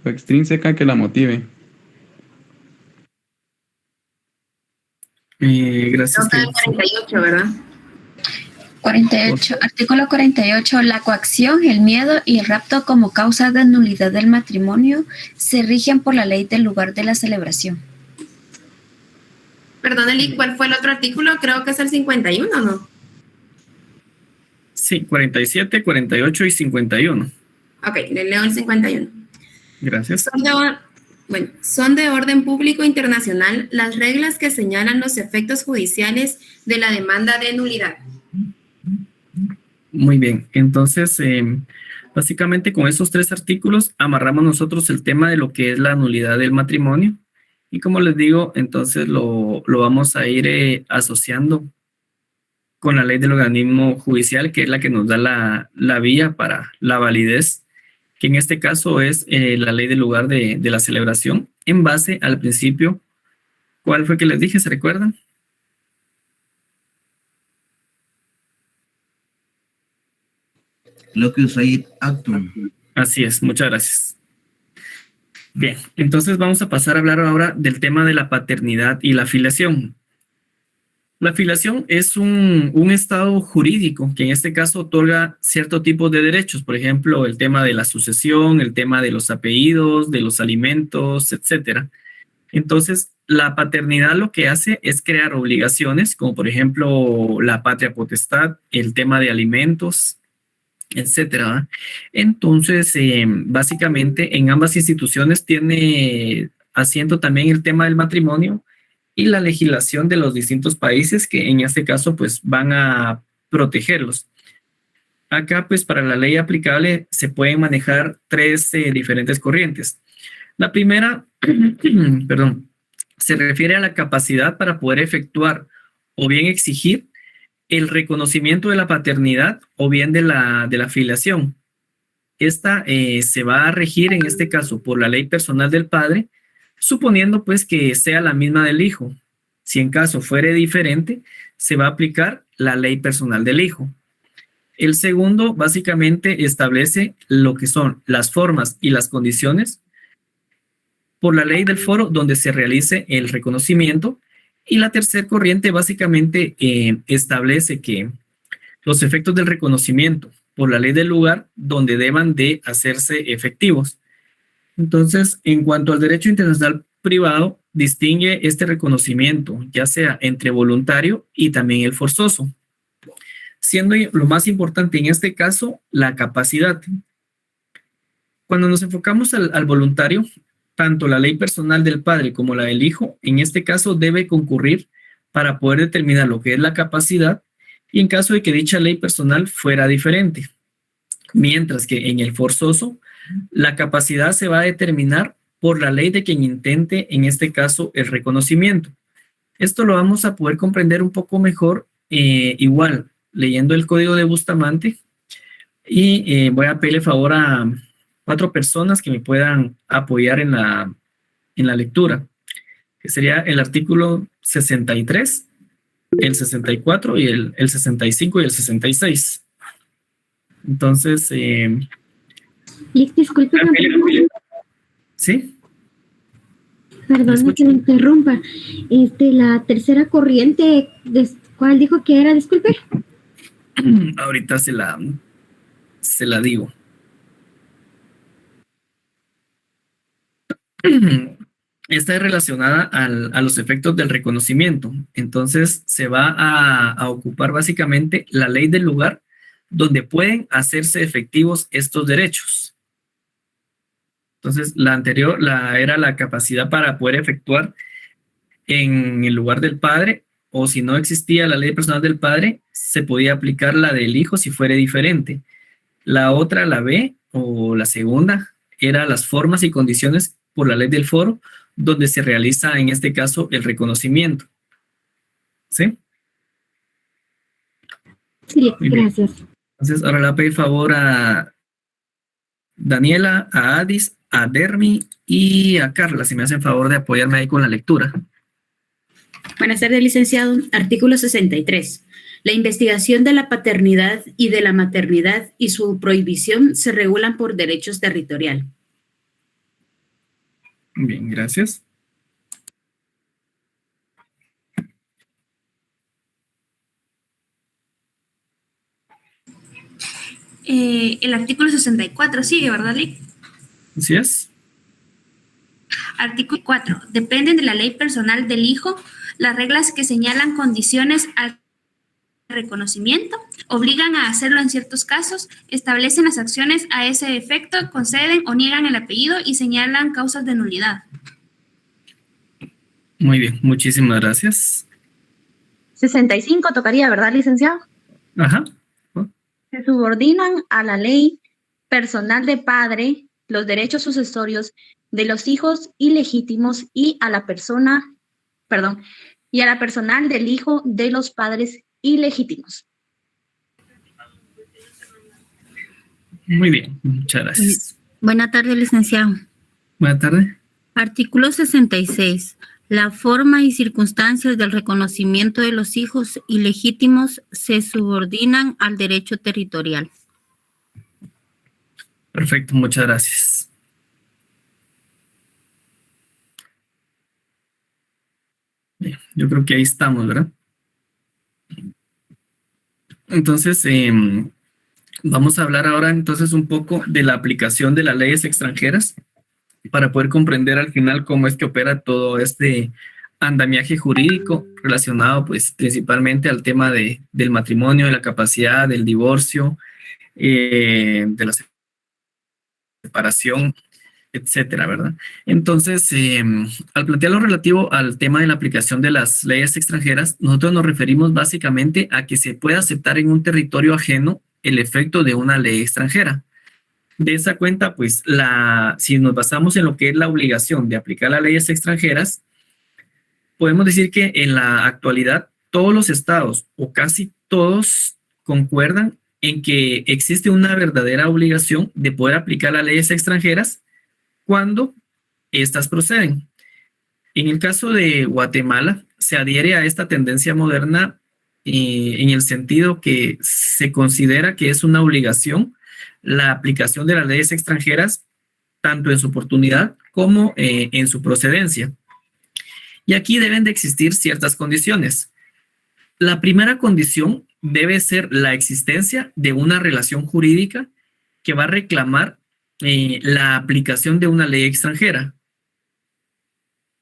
o extrínseca que la motive. Gracias. 48, ¿verdad? 48. Artículo 48. La coacción, el miedo y el rapto como causa de nulidad del matrimonio se rigen por la ley del lugar de la celebración. Perdón, Eli, ¿cuál fue el otro artículo? Creo que es el 51, ¿no? Sí, 47, 48 y 51. Ok, le leo el 51. Gracias. Son de orden público internacional las reglas que señalan los efectos judiciales de la demanda de nulidad. Muy bien, entonces básicamente con esos tres artículos amarramos nosotros el tema de lo que es la nulidad del matrimonio, y como les digo, entonces lo vamos a ir asociando con la ley del organismo judicial, que es la que nos da la vía para la validez, que en este caso es la ley del lugar de la celebración, en base al principio. ¿Cuál fue que les dije? ¿Se recuerdan? Locus regi actum. Así es, muchas gracias. Bien, entonces vamos a pasar a hablar ahora del tema de la paternidad y la filiación. La filiación es un estado jurídico que en este caso otorga cierto tipo de derechos, por ejemplo, el tema de la sucesión, el tema de los apellidos, de los alimentos, etcétera. Entonces, la paternidad lo que hace es crear obligaciones, como por ejemplo la patria potestad, el tema de alimentos, etcétera. Entonces, básicamente en ambas instituciones tiene asiento también el tema del matrimonio y la legislación de los distintos países que en este caso pues van a protegerlos. Acá pues para la ley aplicable se pueden manejar tres diferentes corrientes. La primera, perdón, se refiere a la capacidad para poder efectuar o bien exigir el reconocimiento de la paternidad o bien de la filiación. Esta se va a regir en este caso por la ley personal del padre, suponiendo pues que sea la misma del hijo. Si en caso fuere diferente, se va a aplicar la ley personal del hijo. El segundo básicamente establece lo que son las formas y las condiciones por la ley del foro donde se realice el reconocimiento. Y la tercera corriente básicamente establece que los efectos del reconocimiento por la ley del lugar donde deban de hacerse efectivos. Entonces, en cuanto al derecho internacional privado, distingue este reconocimiento, ya sea entre voluntario y también el forzoso, siendo lo más importante en este caso la capacidad. Cuando nos enfocamos al voluntario, tanto la ley personal del padre como la del hijo, en este caso debe concurrir para poder determinar lo que es la capacidad y en caso de que dicha ley personal fuera diferente. Mientras que en el forzoso, la capacidad se va a determinar por la ley de quien intente, en este caso, el reconocimiento. Esto lo vamos a poder comprender un poco mejor, igual, leyendo el Código de Bustamante, y voy a pedirle favor a 4 personas que me puedan apoyar en la lectura, que sería el artículo 63, el 64 y el 65 y el 66. Entonces, disculpe. ¿Sí? Perdón que me interrumpa. La tercera corriente, ¿cuál dijo que era? Disculpe. Ahorita se la digo. Esta es relacionada a los efectos del reconocimiento. Entonces, se va a ocupar básicamente la ley del lugar donde pueden hacerse efectivos estos derechos. Entonces, la anterior era la capacidad para poder efectuar en el lugar del padre, o si no existía la ley personal del padre, se podía aplicar la del hijo si fuera diferente. La otra, la B, o la segunda, era las formas y condiciones por la ley del foro, donde se realiza, en este caso, el reconocimiento. ¿Sí? Sí, gracias. Entonces, ahora le voy a pedir favor a Daniela, a Adis, a Dermi y a Carla, si me hacen favor de apoyarme ahí con la lectura. Buenas tardes, licenciado. Artículo 63. La investigación de la paternidad y de la maternidad y su prohibición se regulan por derechos territorial. Bien, gracias. El artículo 64 sigue, ¿verdad, Lick? Así es. Artículo 4. Dependen de la ley personal del hijo las reglas que señalan condiciones al reconocimiento, obligan a hacerlo en ciertos casos, establecen las acciones a ese efecto, conceden o niegan el apellido y señalan causas de nulidad. Muy bien, muchísimas gracias. 65 tocaría, ¿verdad, licenciado? Ajá. Se subordinan a la ley personal de padre los derechos sucesorios de los hijos ilegítimos y a la persona, y a la personal del hijo de los padres ilegítimos. Muy bien, muchas gracias. Buenas tardes, licenciado. Buenas tardes. Artículo 66. La forma y circunstancias del reconocimiento de los hijos ilegítimos se subordinan al derecho territorial. Perfecto, muchas gracias. Yo creo que ahí estamos, ¿verdad? Entonces, vamos a hablar ahora entonces un poco de la aplicación de las leyes extranjeras para poder comprender al final cómo es que opera todo este andamiaje jurídico relacionado pues principalmente al tema del matrimonio, de la capacidad, del divorcio, de la separación, etcétera, ¿verdad? Entonces, al plantear lo relativo al tema de la aplicación de las leyes extranjeras, nosotros nos referimos básicamente a que se pueda aceptar en un territorio ajeno el efecto de una ley extranjera. De esa cuenta, pues, si nos basamos en lo que es la obligación de aplicar las leyes extranjeras, podemos decir que en la actualidad todos los estados o casi todos concuerdan en que existe una verdadera obligación de poder aplicar las leyes extranjeras cuando éstas proceden. En el caso de Guatemala, se adhiere a esta tendencia moderna en el sentido que se considera que es una obligación la aplicación de las leyes extranjeras tanto en su oportunidad como en su procedencia. Y aquí deben de existir ciertas condiciones. La primera condición debe ser la existencia de una relación jurídica que va a reclamar la aplicación de una ley extranjera.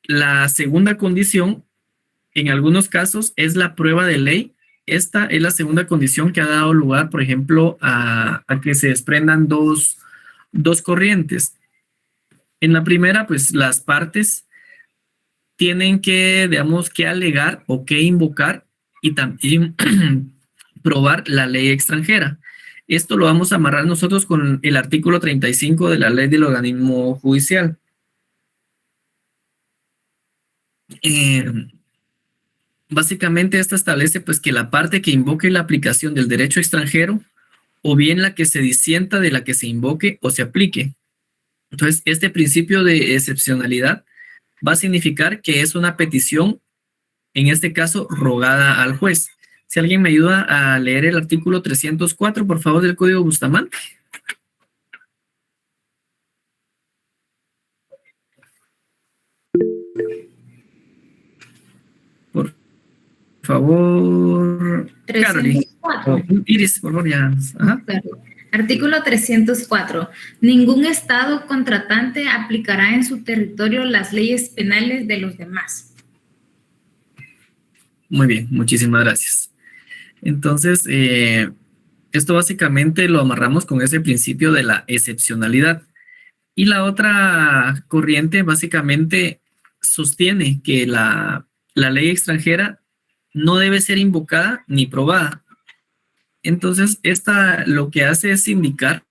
La segunda condición, en algunos casos, es la prueba de ley. Esta es la segunda condición que ha dado lugar, por ejemplo, a que se desprendan dos corrientes. En la primera, pues las partes tienen que, digamos, que alegar o que invocar y también probar la ley extranjera. Esto lo vamos a amarrar nosotros con el artículo 35 de la ley del organismo judicial. Básicamente esta establece pues que la parte que invoque la aplicación del derecho extranjero o bien la que se disienta de la que se invoque o se aplique. Entonces, este principio de excepcionalidad va a significar que es una petición, en este caso, rogada al juez. Si alguien me ayuda a leer el artículo 304, por favor, del Código Bustamante. Por favor, Carly. Iris, por favor, ya. Ajá. Artículo 304. Ningún Estado contratante aplicará en su territorio las leyes penales de los demás. Muy bien, muchísimas gracias. Entonces, esto básicamente lo amarramos con ese principio de la excepcionalidad. Y la otra corriente básicamente sostiene que la ley extranjera no debe ser invocada ni probada. Entonces, esta lo que hace es indicar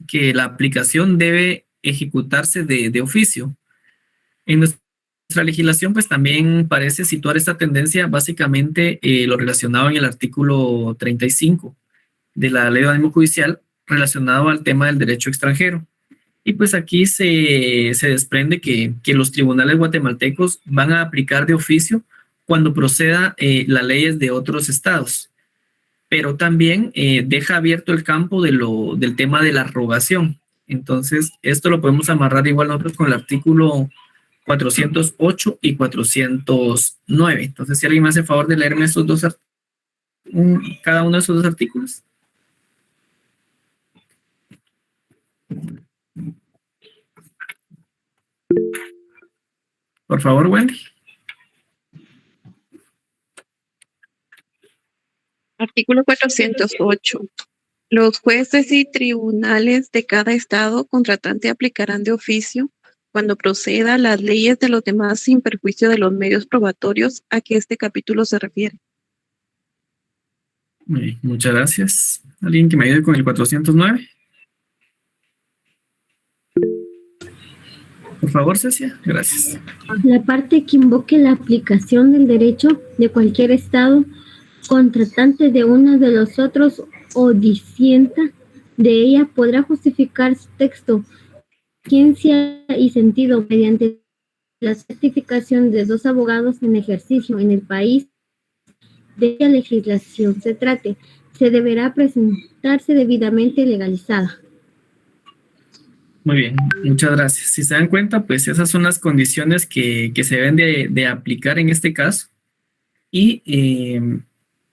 que la aplicación debe ejecutarse de oficio. En nuestra legislación, pues también parece situar esta tendencia básicamente lo relacionado en el artículo 35 de la Ley de Organismo Judicial relacionado al tema del derecho extranjero. Y pues aquí se desprende que los tribunales guatemaltecos van a aplicar de oficio cuando proceda las leyes de otros estados. Pero también deja abierto el campo del tema de la rogación. Entonces, esto lo podemos amarrar igual nosotros con el artículo 408 y 409. Entonces, si alguien me hace favor de leerme estos cada uno de esos dos artículos. Por favor, Wendy. Artículo 408. Los jueces y tribunales de cada estado contratante aplicarán de oficio, cuando proceda, las leyes de los demás sin perjuicio de los medios probatorios a que este capítulo se refiere. Bien, muchas gracias. ¿Alguien que me ayude con el 409? Por favor, Cecia. Gracias. La parte que invoque la aplicación del derecho de cualquier estado contratante de uno de los otros o disienta de ella podrá justificar su texto, ciencia y sentido mediante la certificación de dos abogados en ejercicio en el país de la legislación se trate. Se deberá presentarse debidamente legalizada. Muy bien, muchas gracias. Si se dan cuenta, pues esas son las condiciones que se deben de aplicar en este caso y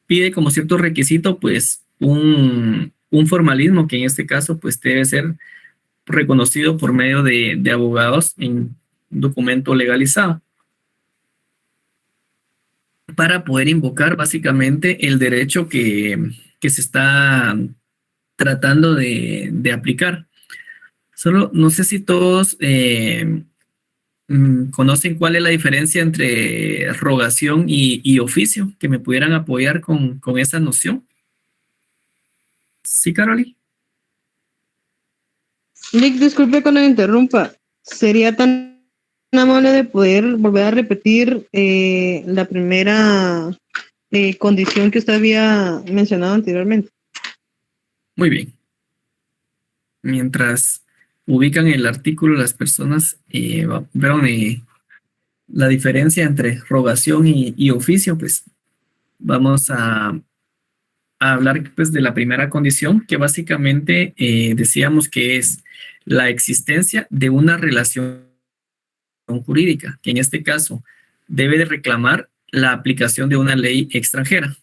pide como cierto requisito pues un formalismo que en este caso pues debe ser reconocido por medio de abogados en un documento legalizado para poder invocar básicamente el derecho que se está tratando de aplicar. Solo no sé si todos conocen cuál es la diferencia entre rogación y oficio, que me pudieran apoyar con esa noción. ¿Sí, Caroli? Nick, disculpe cuando me interrumpa. ¿Sería tan amable de poder volver a repetir la primera condición que usted había mencionado anteriormente? Muy bien. Mientras ubican el artículo las personas, vieron la diferencia entre rogación y oficio, pues vamos a hablar pues de la primera condición, que básicamente decíamos que es la existencia de una relación jurídica, que en este caso debe de reclamar la aplicación de una ley extranjera.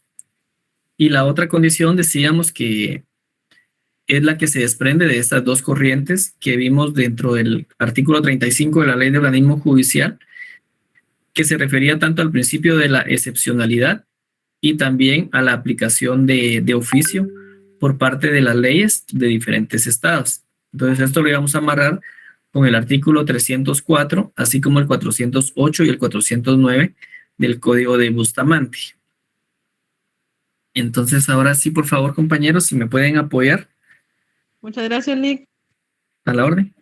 Y la otra condición decíamos que es la que se desprende de estas dos corrientes que vimos dentro del artículo 35 de la Ley de Organismo Judicial, que se refería tanto al principio de la excepcionalidad y también a la aplicación de oficio por parte de las leyes de diferentes estados. Entonces esto lo íbamos a amarrar con el artículo 304, así como el 408 y el 409 del Código de Bustamante. Entonces ahora sí, por favor, compañeros, si me pueden apoyar. Muchas gracias, Nick. A la orden.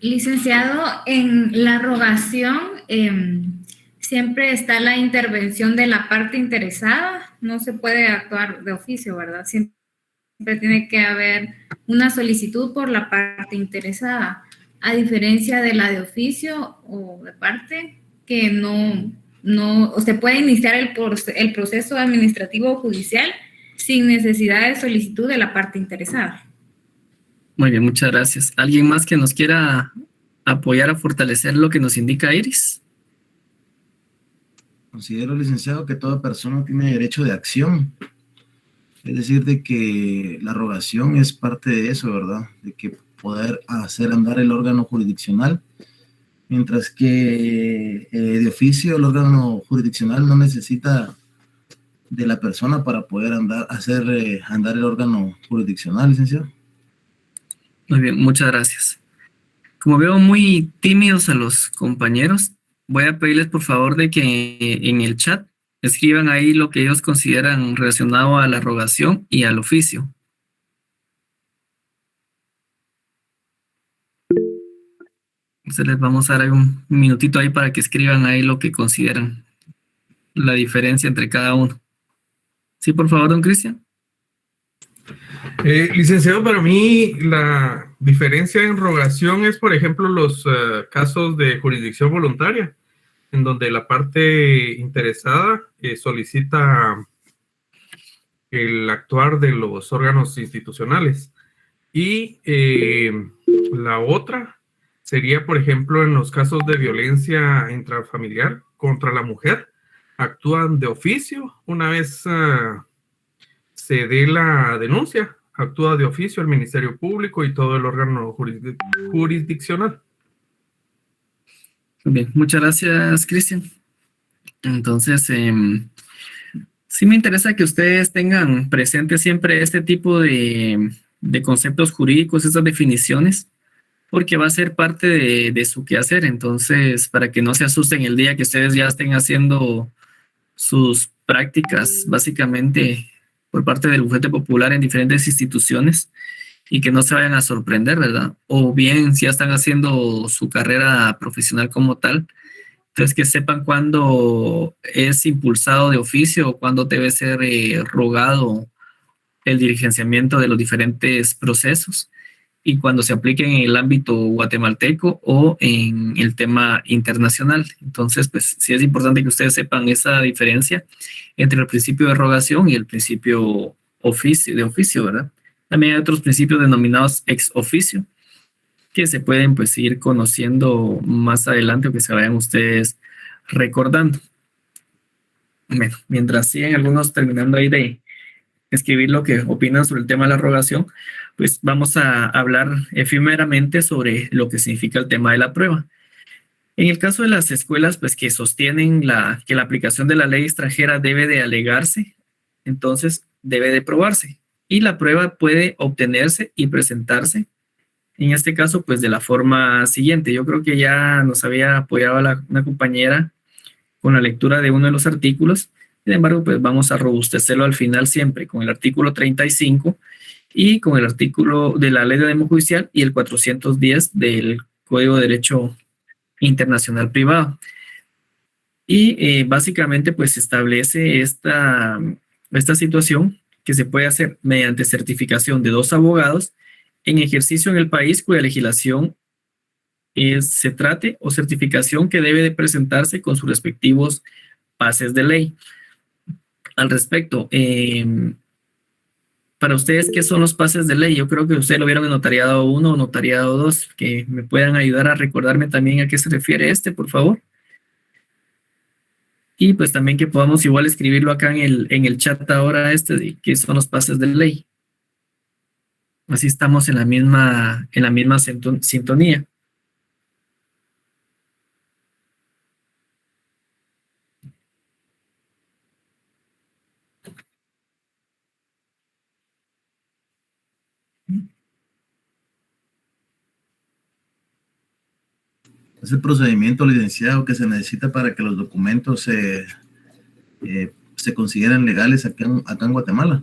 Licenciado, en la rogación siempre está la intervención de la parte interesada. No se puede actuar de oficio, ¿verdad? Siempre tiene que haber una solicitud por la parte interesada, a diferencia de la de oficio o de parte, que no se puede iniciar el proceso administrativo o judicial sin necesidad de solicitud de la parte interesada. Muy bien, muchas gracias. ¿Alguien más que nos quiera apoyar a fortalecer lo que nos indica Iris? Considero, licenciado, que toda persona tiene derecho de acción. Es decir, de que la rogación es parte de eso, ¿verdad? De que poder hacer andar el órgano jurisdiccional, mientras que de oficio el órgano jurisdiccional no necesita de la persona para poder hacer andar el órgano jurisdiccional, licenciado. Muy bien, muchas gracias. Como veo muy tímidos a los compañeros, voy a pedirles por favor de que en el chat escriban ahí lo que ellos consideran relacionado a la rogación y al oficio. Entonces les vamos a dar un minutito ahí para que escriban ahí lo que consideran la diferencia entre cada uno. Sí, por favor, don Cristian. Licenciado, para mí la diferencia en rogación es, por ejemplo, los casos de jurisdicción voluntaria, en donde la parte interesada solicita el actuar de los órganos institucionales. Y la otra sería, por ejemplo, en los casos de violencia intrafamiliar contra la mujer, actúan de oficio. Una vez se dé la denuncia, actúa de oficio el Ministerio Público y todo el órgano jurisdiccional. Bien, muchas gracias, Cristian. Entonces, sí me interesa que ustedes tengan presente siempre este tipo de conceptos jurídicos, estas definiciones, porque va a ser parte de su quehacer. Entonces, para que no se asusten el día que ustedes ya estén haciendo sus prácticas, básicamente por parte del bufete popular en diferentes instituciones, y que no se vayan a sorprender, ¿verdad? O bien, si ya están haciendo su carrera profesional como tal, entonces que sepan cuándo es impulsado de oficio o cuándo debe ser rogado el diligenciamiento de los diferentes procesos, y cuando se apliquen en el ámbito guatemalteco o en el tema internacional. Entonces, pues sí es importante que ustedes sepan esa diferencia entre el principio de rogación y el principio de oficio, ¿verdad? También hay otros principios denominados ex oficio que se pueden pues ir conociendo más adelante o que se vayan ustedes recordando. Bueno, mientras siguen algunos terminando ahí de escribir lo que opinan sobre el tema de la rogación, pues vamos a hablar efímeramente sobre lo que significa el tema de la prueba. En el caso de las escuelas, pues que sostienen que la aplicación de la ley extranjera debe de alegarse, entonces debe de probarse. Y la prueba puede obtenerse y presentarse, en este caso, pues de la forma siguiente. Yo creo que ya nos había apoyado una compañera con la lectura de uno de los artículos. Sin embargo, pues vamos a robustecerlo al final siempre con el artículo 35 y con el artículo de la Ley de Demo Judicial y el 410 del Código de Derecho Internacional Privado. Y básicamente pues establece esta situación que se puede hacer mediante certificación de 2 abogados en ejercicio en el país cuya legislación se trate, o certificación que debe de presentarse con sus respectivos pases de ley. Al respecto, para ustedes, ¿qué son los pases de ley? Yo creo que ustedes lo vieron en notariado 1 o notariado 2, que me puedan ayudar a recordarme también a qué se refiere por favor. Y pues también que podamos igual escribirlo acá en el chat ahora de qué son los pases de ley. Así estamos en la misma sintonía. Es el procedimiento, licenciado, que se necesita para que los documentos se consideran legales acá en Guatemala.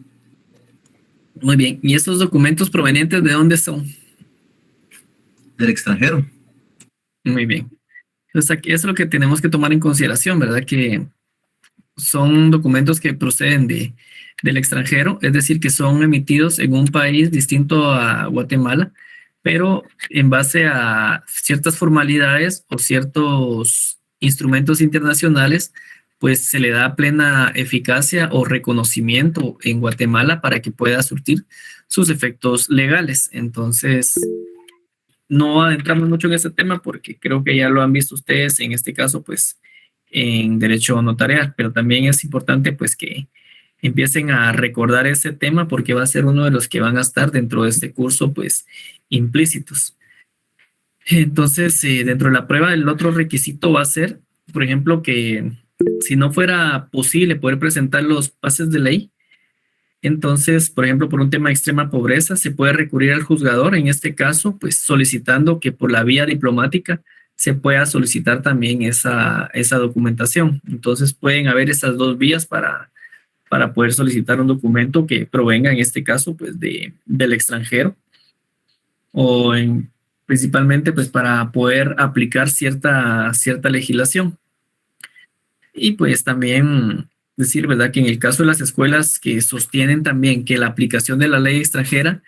Muy bien. ¿Y estos documentos provenientes de dónde son? Del extranjero. Muy bien. Entonces, aquí es lo que tenemos que tomar en consideración, ¿verdad? Que son documentos que proceden del extranjero, es decir, que son emitidos en un país distinto a Guatemala, pero en base a ciertas formalidades o ciertos instrumentos internacionales, pues se le da plena eficacia o reconocimiento en Guatemala para que pueda surtir sus efectos legales. Entonces, no adentramos mucho en este tema porque creo que ya lo han visto ustedes, en este caso, pues, en derecho notarial, pero también es importante, pues, que empiecen a recordar ese tema porque va a ser uno de los que van a estar dentro de este curso, pues, implícitos. Entonces, dentro de la prueba, el otro requisito va a ser, por ejemplo, que si no fuera posible poder presentar los pases de ley, entonces, por ejemplo, por un tema de extrema pobreza, se puede recurrir al juzgador, en este caso, pues solicitando que por la vía diplomática se pueda solicitar también esa documentación. Entonces, pueden haber esas 2 vías para poder solicitar un documento que provenga, en este caso, pues del extranjero, o principalmente, pues para poder aplicar cierta legislación. Y pues también decir, ¿verdad?, que en el caso de las escuelas que sostienen también que la aplicación de la ley extranjera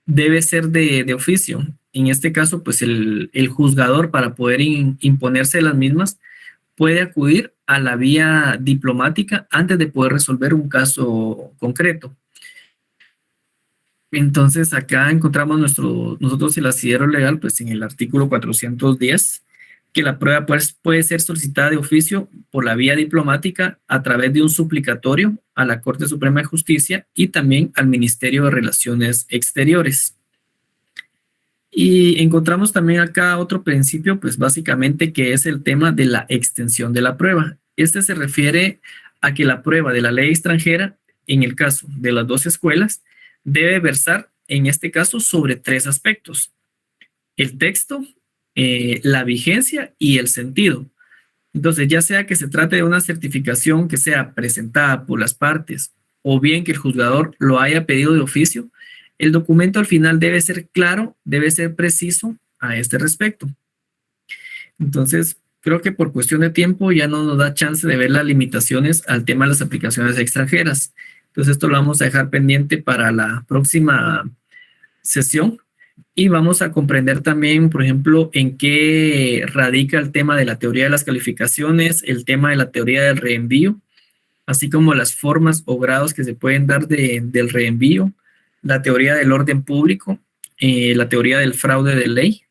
debe ser de oficio. En este caso, pues el juzgador, para poder imponerse de las mismas, puede acudir a la vía diplomática antes de poder resolver un caso concreto. Entonces, acá encontramos nosotros el asidero legal, pues en el artículo 410, que la prueba pues, puede ser solicitada de oficio por la vía diplomática a través de un suplicatorio a la Corte Suprema de Justicia y también al Ministerio de Relaciones Exteriores. Y encontramos también acá otro principio, pues básicamente que es el tema de la extensión de la prueba. Este se refiere a que la prueba de la ley extranjera, en el caso de las 2 escuelas, debe versar, en este caso, sobre 3 aspectos: el texto, la vigencia y el sentido. Entonces, ya sea que se trate de una certificación que sea presentada por las partes o bien que el juzgador lo haya pedido de oficio, el documento al final debe ser claro, debe ser preciso a este respecto. Entonces, creo que por cuestión de tiempo ya no nos da chance de ver las limitaciones al tema de las aplicaciones extranjeras. Entonces, esto lo vamos a dejar pendiente para la próxima sesión. Y vamos a comprender también, por ejemplo, en qué radica el tema de la teoría de las calificaciones, el tema de la teoría del reenvío, así como las formas o grados que se pueden dar del reenvío, la teoría del orden público, la teoría del fraude de ley,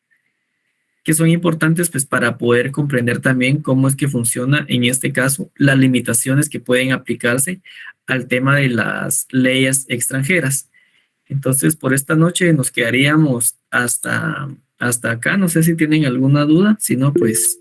que son importantes pues para poder comprender también cómo es que funciona en este caso las limitaciones que pueden aplicarse al tema de las leyes extranjeras. Entonces, por esta noche nos quedaríamos hasta acá. No sé si tienen alguna duda, si no, pues